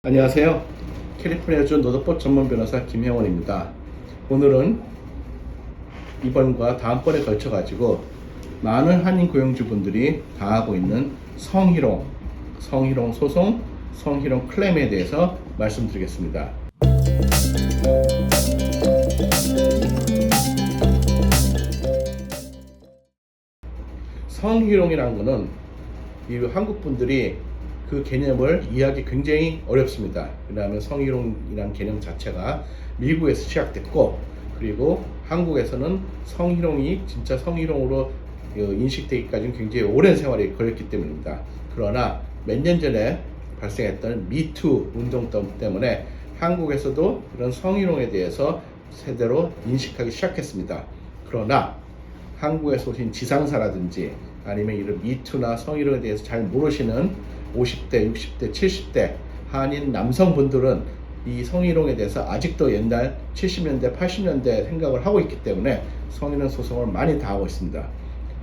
안녕하세요. 캘리포니아주 노드봇 전문 변호사 김형원입니다. 오늘은 이번과 다음번에 걸쳐 가지고 많은 한인 고용주분들이 당하고 있는 성희롱 소송, 성희롱 클레임에 대해서 말씀드리겠습니다. 성희롱이라는 것은 이 한국 분들이 그 개념을 이해하기 굉장히 어렵습니다. 왜냐하면 성희롱이라는 개념 자체가 미국에서 시작됐고, 그리고 한국에서는 성희롱이 진짜 성희롱으로 인식되기까지는 굉장히 오랜 세월이 걸렸기 때문입니다. 그러나 몇 년 전에 발생했던 미투 운동 때문에 한국에서도 이런 성희롱에 대해서 제대로 인식하기 시작했습니다. 그러나 한국에서 오신 지상사라든지 아니면 이런 미투나 성희롱에 대해서 잘 모르시는 50대, 60대, 70대 한인 남성분들은 이 성희롱에 대해서 아직도 옛날 70년대, 80년대 생각을 하고 있기 때문에 성희롱 소송을 많이 당하고 있습니다.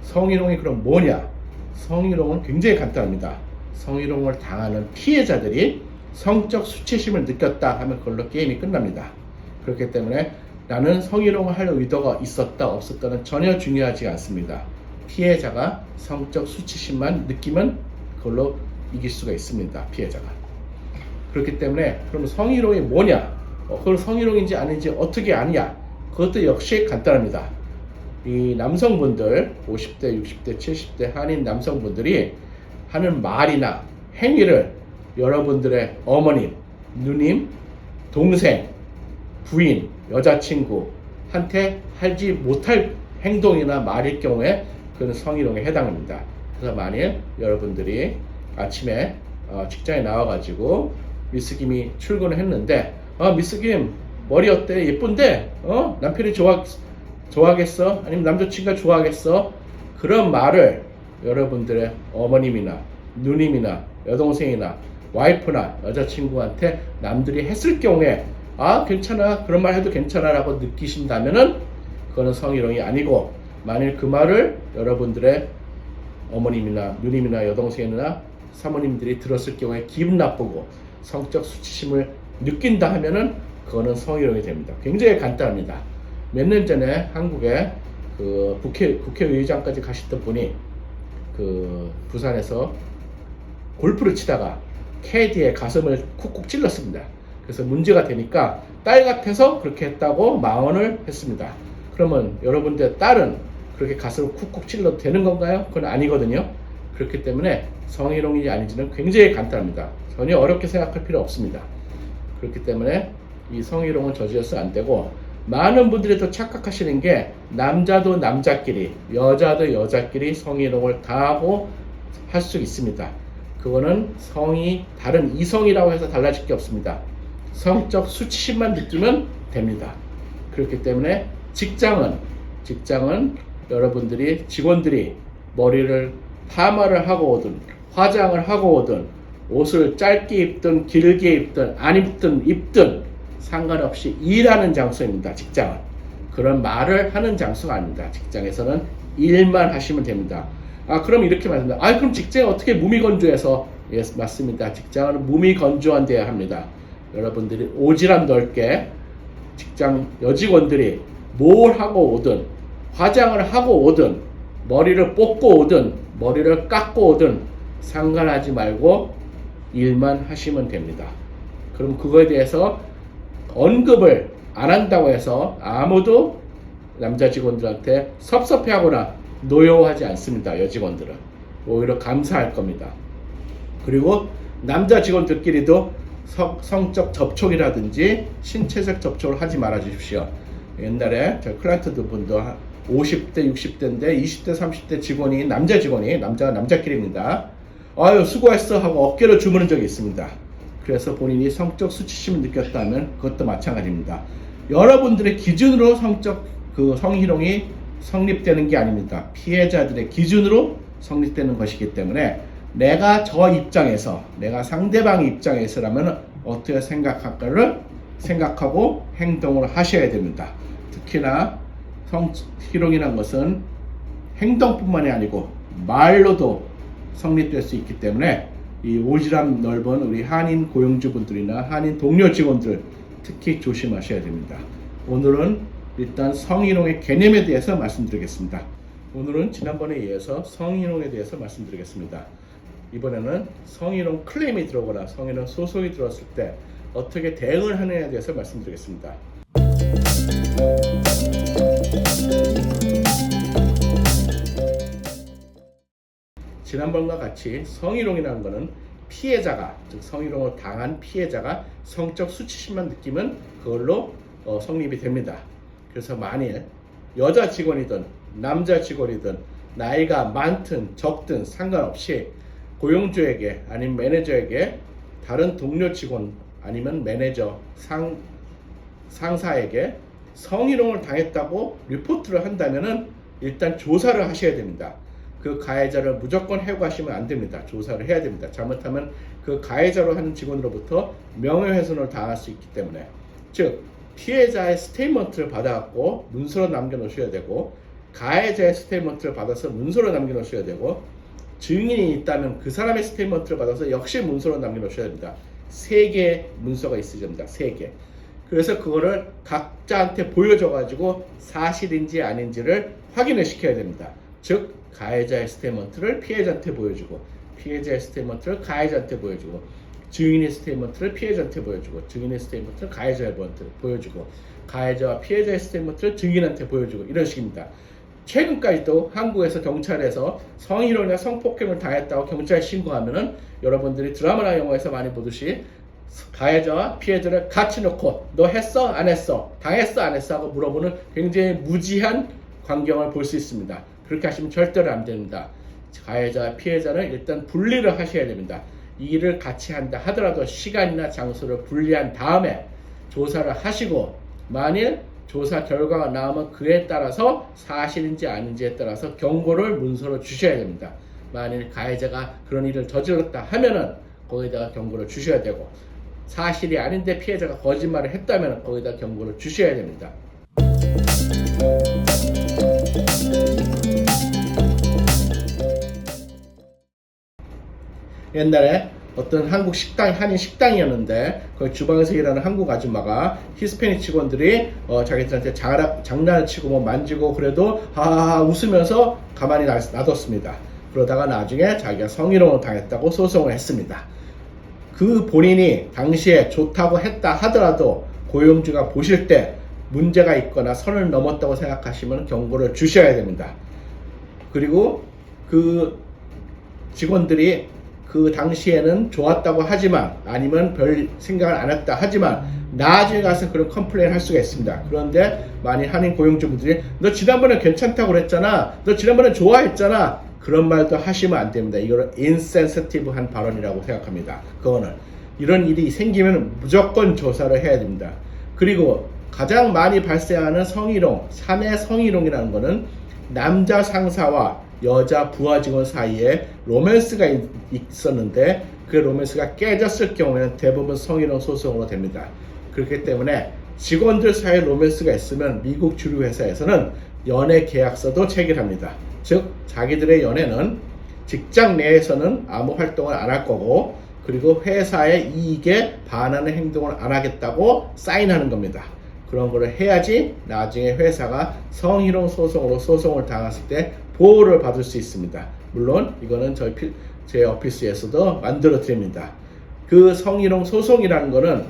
성희롱이 그럼 뭐냐? 성희롱은 굉장히 간단합니다. 성희롱을 당하는 피해자들이 성적 수치심을 느꼈다 하면 그걸로 게임이 끝납니다. 그렇기 때문에 나는 성희롱을 할 의도가 있었다 없었다는 전혀 중요하지 않습니다. 피해자가 성적 수치심만 느끼면 그걸로 이길 수가 있습니다. 피해자가. 그렇기 때문에 그럼 성희롱이 뭐냐? 그걸 성희롱인지 아닌지 어떻게 아냐? 그것도 역시 간단합니다. 이 남성분들 50대, 60대, 70대 한인 남성분들이 하는 말이나 행위를 여러분들의 어머님, 누님, 동생, 부인, 여자친구한테 하지 못할 행동이나 말일 경우에 그건 성희롱에 해당합니다. 그래서 만일 여러분들이 아침에 직장에 나와가지고 미스 김이 출근을 했는데 미스 김 머리 어때? 예쁜데? 남편이 좋아하겠어? 아니면 남자친구가 좋아하겠어? 그런 말을 여러분들의 어머님이나 누님이나 여동생이나 와이프나 여자친구한테 남들이 했을 경우에 괜찮아, 그런 말 해도 괜찮아 라고 느끼신다면은 그거는 성희롱이 아니고, 만일 그 말을 여러분들의 어머님이나 누님이나 여동생이나 사모님들이 들었을 경우에 기분 나쁘고 성적 수치심을 느낀다 하면은 그거는 성희롱이 됩니다. 굉장히 간단합니다. 몇 년 전에 한국에 그 국회의장까지 가셨던 분이 그 부산에서 골프를 치다가 캐디의 가슴을 쿡쿡 찔렀습니다. 그래서 문제가 되니까 딸 같아서 그렇게 했다고 망언을 했습니다. 그러면 여러분들 딸은 그렇게 가슴을 쿡쿡 찔러도 되는 건가요? 그건 아니거든요. 그렇기 때문에 성희롱인지 아닌지는 굉장히 간단합니다. 전혀 어렵게 생각할 필요 없습니다. 그렇기 때문에 이 성희롱은 저지해서 안 되고, 많은 분들이 더 착각하시는 게 남자도 남자끼리, 여자도 여자끼리 성희롱을 당하고 할 수 있습니다. 그거는 성이 다른 이성이라고 해서 달라질 게 없습니다. 성적 수치심만 느끼면 됩니다. 그렇기 때문에 직장은 여러분들이 직원들이 머리를 파마를 하고 오든 화장을 하고 오든 옷을 짧게 입든 길게 입든 안 입든 상관없이 일하는 장소입니다. 직장은 그런 말을 하는 장소가 아닙니다. 직장에서는 일만 하시면 됩니다. 그럼 이렇게 말합니다. 그럼 직장에 어떻게 무미건조해서? 예, 맞습니다. 직장은 무미건조한 데야 합니다. 여러분들이 오지랖 넓게 직장 여직원들이 뭘 하고 오든 화장을 하고 오든 머리를 뽑고 오든 머리를 깎고 오든 상관하지 말고 일만 하시면 됩니다. 그럼 그거에 대해서 언급을 안 한다고 해서 아무도 남자 직원들한테 섭섭해하거나 노여워하지 않습니다. 여직원들은 오히려 감사할 겁니다. 그리고 남자 직원들끼리도 성적 접촉이라든지 신체적 접촉을 하지 말아 주십시오. 옛날에 저 클라이언트 분도 50대 60대인데 20대 30대 직원이 남자가 남자끼리입니다. 수고했어 하고 어깨를 주무른 적이 있습니다. 그래서 본인이 성적 수치심을 느꼈다면 그것도 마찬가지입니다. 여러분들의 기준으로 성희롱이 성립되는 게 아닙니다. 피해자들의 기준으로 성립되는 것이기 때문에 내가 내가 상대방 입장에서라면 어떻게 생각할까를 생각하고 행동을 하셔야 됩니다. 특히나 성희롱이라는 것은 행동뿐만이 아니고 말로도 성립될 수 있기 때문에 이 오지랖 넓은 우리 한인 고용주분들이나 한인 동료 직원들 특히 조심하셔야 됩니다. 오늘은 일단 성희롱의 개념에 대해서 말씀드리겠습니다. 오늘은 지난번에 이어서 성희롱에 대해서 말씀드리겠습니다. 이번에는 성희롱 클레임이 들어오거나 성희롱 소송이 들어왔을 때 어떻게 대응을 하느냐에 대해서 말씀드리겠습니다. 지난번과 같이 성희롱이라는 것은 피해자가, 즉 성희롱을 당한 피해자가 성적 수치심만 느끼면 그걸로 성립이 됩니다. 그래서 만일 여자 직원이든 남자 직원이든 나이가 많든 적든 상관없이 고용주에게 아니면 매니저에게 다른 동료 직원 아니면 매니저 상사에게 성희롱을 당했다고 리포트를 한다면은 일단 조사를 하셔야 됩니다. 그 가해자를 무조건 해고하시면 안 됩니다. 조사를 해야 됩니다. 잘못하면 그 가해자로 하는 직원으로부터 명예훼손을 당할 수 있기 때문에, 즉 피해자의 스테이트먼트를 받아갖고 문서로 남겨놓으셔야 되고, 가해자의 스테이트먼트를 받아서 문서로 남겨놓으셔야 되고, 증인이 있다면 그 사람의 스테이트먼트를 받아서 역시 문서로 남겨놓으셔야 됩니다. 3개의 문서가 있어야 됩니다. 3개. 그래서 그거를 각자한테 보여줘가지고 사실인지 아닌지를 확인을 시켜야 됩니다. 즉 가해자의 스테이트먼트를 피해자한테 보여주고, 피해자의 스테이트먼트를 가해자한테 보여주고, 증인의 스테이트먼트를 피해자한테 보여주고, 증인의 스테이트먼트를 가해자한테 보여주고, 가해자와 피해자의 스테이트먼트를 증인한테 보여주고, 이런 식입니다. 최근까지도 한국에서 경찰에서 성희롱이나 성폭행을 당했다고 경찰에 신고하면은 여러분들이 드라마나 영화에서 많이 보듯이 가해자와 피해자를 같이 놓고 너 했어? 안 했어? 당했어? 안 했어? 하고 물어보는 굉장히 무지한 광경을 볼 수 있습니다. 그렇게 하시면 절대로 안 됩니다. 가해자와 피해자는 일단 분리를 하셔야 됩니다. 이 일을 같이 한다 하더라도 시간이나 장소를 분리한 다음에 조사를 하시고, 만일 조사 결과가 나오면 그에 따라서 사실인지 아닌지에 따라서 경고를 문서로 주셔야 됩니다. 만일 가해자가 그런 일을 저질렀다 하면은 거기다가 경고를 주셔야 되고, 사실이 아닌데 피해자가 거짓말을 했다면 거기다 경고를 주셔야 됩니다. 옛날에 어떤 한국 식당, 한인 식당이었는데 그 주방에서 일하는 한국 아줌마가 히스패닉 직원들이 자기들한테 장난을 치고 뭐 만지고 그래도 하하하 웃으면서 가만히 놔뒀습니다. 그러다가 나중에 자기가 성희롱을 당했다고 소송을 했습니다. 그 본인이 당시에 좋다고 했다 하더라도 고용주가 보실 때 문제가 있거나 선을 넘었다고 생각하시면 경고를 주셔야 됩니다. 그리고 그 직원들이 그 당시에는 좋았다고 하지만, 아니면 별 생각을 안 했다 하지만 나중에 가서 그런 컴플레인 할 수가 있습니다. 그런데 만일 한인 고용주분들이 너 지난번에 괜찮다고 그랬잖아, 너 지난번에 좋아했잖아, 그런 말도 하시면 안 됩니다. 이거는 인센시티브한 발언이라고 생각합니다. 그거는 이런 일이 생기면 무조건 조사를 해야 됩니다. 그리고 가장 많이 발생하는 성희롱, 사내 성희롱이라는 거는 남자 상사와 여자 부하 직원 사이에 로맨스가 있었는데 그 로맨스가 깨졌을 경우에는 대부분 성희롱 소송으로 됩니다. 그렇기 때문에 직원들 사이에 로맨스가 있으면 미국 주류 회사에서는 연애 계약서도 체결합니다. 즉 자기들의 연애는 직장 내에서는 아무 활동을 안 할 거고, 그리고 회사의 이익에 반하는 행동을 안 하겠다고 사인하는 겁니다. 그런 거를 해야지 나중에 회사가 성희롱 소송으로 소송을 당했을 때 보호를 받을 수 있습니다. 물론 이거는 제 오피스에서도 만들어 드립니다. 그 성희롱 소송이라는 거는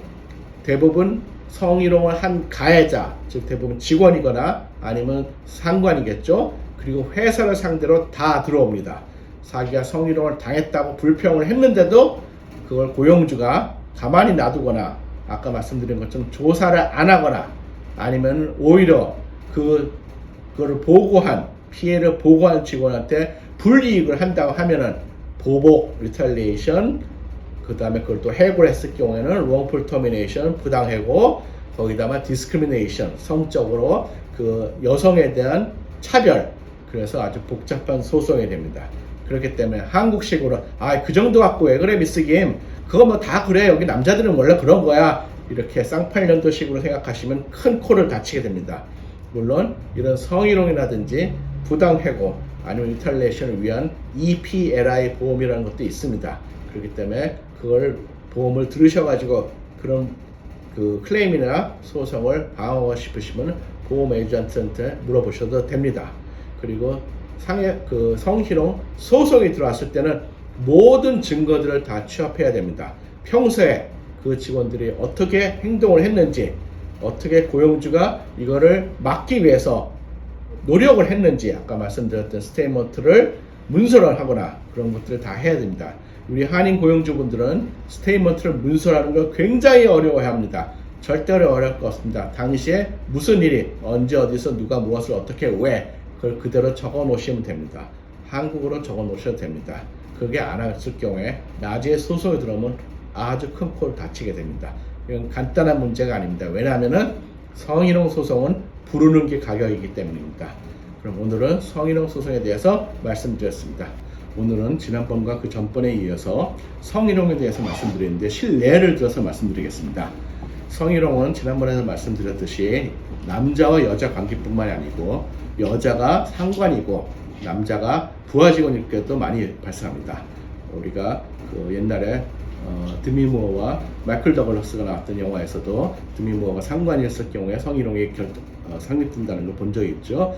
대부분 성희롱을 한 가해자, 즉 대부분 직원이거나 아니면 상관이겠죠. 그리고 회사를 상대로 다 들어옵니다. 자기가 성희롱을 당했다고 불평을 했는데도 그걸 고용주가 가만히 놔두거나, 아까 말씀드린 것처럼 조사를 안 하거나, 아니면 오히려 그거를 보고한, 피해를 보고한 직원한테 불이익을 한다고 하면은 보복, 리탈리에이션, 그 다음에 그걸 또 해고를 했을 경우에는 wrongful termination, 부당해고, 거기다가 discrimination, 성적으로 그 여성에 대한 차별, 그래서 아주 복잡한 소송이 됩니다. 그렇기 때문에 한국식으로 그 정도 갖고 왜 그래 미스 김, 그거 뭐 다 그래, 여기 남자들은 원래 그런 거야, 이렇게 쌍팔년도식으로 생각하시면 큰 코를 다치게 됩니다. 물론 이런 성희롱이라든지 부당해고 아니면 리탈리에이션을 위한 EPLI 보험이라는 것도 있습니다. 그렇기 때문에 그걸 보험을 들으셔가지고 그런 그 클레임이나 소송을 방어하고 싶으시면 보험 에이전트한테 물어보셔도 됩니다. 그리고 성희롱 소송이 들어왔을 때는 모든 증거들을 다 취합해야 됩니다. 평소에 그 직원들이 어떻게 행동을 했는지, 어떻게 고용주가 이거를 막기 위해서 노력을 했는지, 아까 말씀드렸던 스테이트먼트를 문서를 하거나 그런 것들을 다 해야 됩니다. 우리 한인 고용주분들은 스테이트먼트를 문서하는 걸 굉장히 어려워해 합니다. 절대로 어려울 것 없습니다. 당시에 무슨 일이, 언제 어디서 누가 무엇을 어떻게 왜, 그걸 그대로 적어 놓으시면 됩니다. 한국어로 적어 놓으셔도 됩니다. 그게 안 했을 경우에 나중에 소송이 들어오면 아주 큰 코를 다치게 됩니다. 이건 간단한 문제가 아닙니다. 왜냐하면 성희롱 소송은 부르는 게 가격이기 때문입니다. 그럼 오늘은 성희롱 소송에 대해서 말씀드렸습니다. 오늘은 지난번과 그 전번에 이어서 성희롱에 대해서 말씀드렸는데 실례를 들어서 말씀드리겠습니다. 성희롱은 지난번에도 말씀드렸듯이 남자와 여자 관계뿐만이 아니고 여자가 상관이고 남자가 부하 직원일 때도 많이 발생합니다. 우리가 그 옛날에 드미 무어와 마이클 더글러스가 나왔던 영화에서도 드미 무어가 상관이었을 경우에 성희롱이 상립된다는 걸 본 적이 있죠.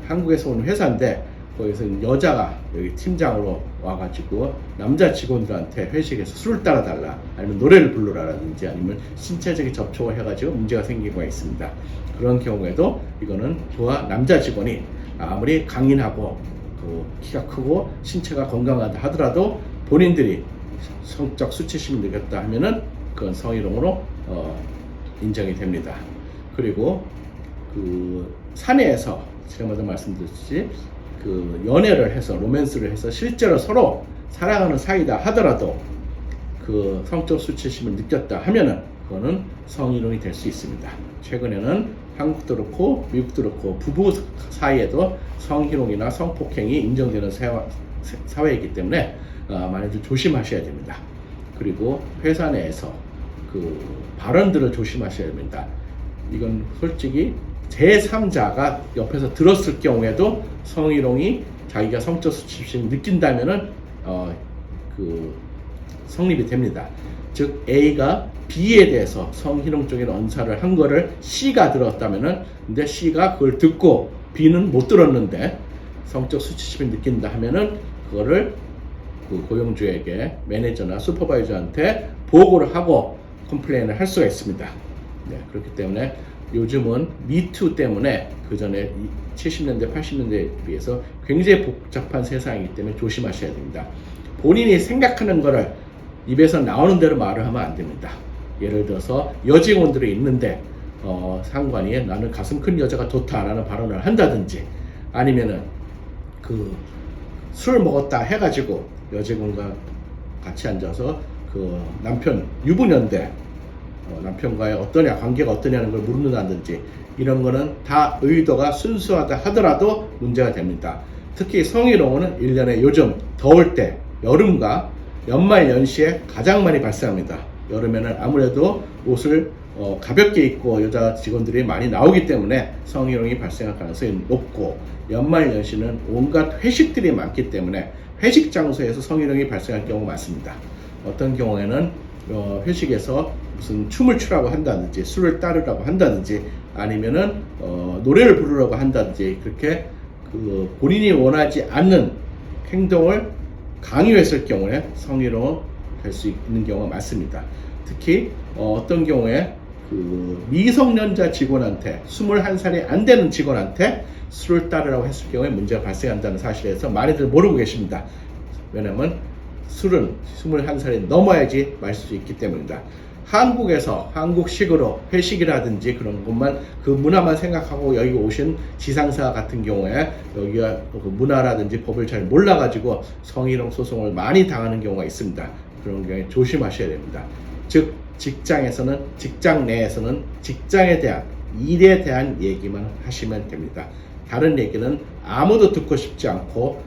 한국에서 온 회사인데 거기서 여자가 여기 팀장으로 와가지고 남자 직원들한테 회식에서 술을 따라달라, 아니면 노래를 부르라든지, 아니면 신체적인 접촉을 해가지고 문제가 생긴 경우가 있습니다. 그런 경우에도 이거는 부하 남자 직원이 아무리 강인하고 키가 크고 신체가 건강하다 하더라도 본인들이 성적 수치심을 느꼈다 하면은 그건 성희롱으로 인정이 됩니다. 그리고 그 사내에서 지난번에 말씀드렸듯이 그 연애를 해서 로맨스를 해서 실제로 서로 사랑하는 사이다 하더라도 그 성적 수치심을 느꼈다 하면은 그거는 성희롱이 될 수 있습니다. 최근에는 한국도 그렇고 미국도 그렇고 부부 사이에도 성희롱이나 성폭행이 인정되는 사회이기 때문에 많이들 조심하셔야 됩니다. 그리고 회사 내에서 그 발언들을 조심하셔야 됩니다. 이건 솔직히 제3자가 옆에서 들었을 경우에도 성희롱이 자기가 성적 수치심을 느낀다면은 성립이 됩니다. 즉 A가 B에 대해서 성희롱적인 언사를 한 거를 C가 들었다면은, 근데 C가 그걸 듣고 B는 못 들었는데 성적 수치심을 느낀다 하면은 그거를 그 고용주에게 매니저나 슈퍼바이저한테 보고를 하고 컴플레인을 할 수가 있습니다. 네, 그렇기 때문에 요즘은 미투 때문에 그 전에 70년대, 80년대에 비해서 굉장히 복잡한 세상이기 때문에 조심하셔야 됩니다. 본인이 생각하는 거를 입에서 나오는 대로 말을 하면 안 됩니다. 예를 들어서 여직원들이 있는데 상관이 나는 가슴 큰 여자가 좋다라는 발언을 한다든지, 아니면은 그 술 먹었다 해가지고 여직원과 같이 앉아서 그 남편 유부녀인데 남편과의 관계가 어떠냐는 걸 물는다든지, 이런 거는 다 의도가 순수하다 하더라도 문제가 됩니다. 특히 성희롱은 1년에 요즘 더울 때 여름과 연말 연시에 가장 많이 발생합니다. 여름에는 아무래도 옷을 가볍게 입고 여자 직원들이 많이 나오기 때문에 성희롱이 발생할 가능성이 높고, 연말 연시는 온갖 회식들이 많기 때문에 회식 장소에서 성희롱이 발생할 경우가 많습니다. 어떤 경우에는 회식에서 무슨 춤을 추라고 한다든지, 술을 따르라고 한다든지, 아니면은 노래를 부르라고 한다든지, 그렇게 본인이 원하지 않는 행동을 강요했을 경우에 성희롱이 될 수 있는 경우가 많습니다. 특히 어떤 경우에 그 미성년자 직원한테, 21살이 안 되는 직원한테 술을 따르라고 했을 경우에 문제가 발생한다는 사실에서 많이들 모르고 계십니다. 왜냐면 술은 21살이 넘어야지 마실 수 있기 때문입니다. 한국에서 한국식으로 회식이라든지 그런 것만, 그 문화만 생각하고 여기 오신 지상사 같은 경우에 여기가 그 문화라든지 법을 잘 몰라가지고 성희롱 소송을 많이 당하는 경우가 있습니다. 그런 경우에 조심하셔야 됩니다. 즉 직장에서는, 직장 내에서는 직장에 대한, 일에 대한 얘기만 하시면 됩니다. 다른 얘기는 아무도 듣고 싶지 않고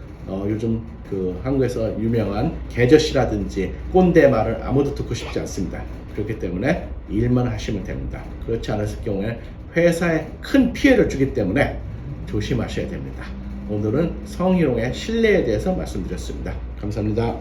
요즘 그 한국에서 유명한 개저씨라든지 꼰대 말을 아무도 듣고 싶지 않습니다. 그렇기 때문에 일만 하시면 됩니다. 그렇지 않았을 경우에 회사에 큰 피해를 주기 때문에 조심하셔야 됩니다. 오늘은 성희롱의 신뢰에 대해서 말씀드렸습니다. 감사합니다.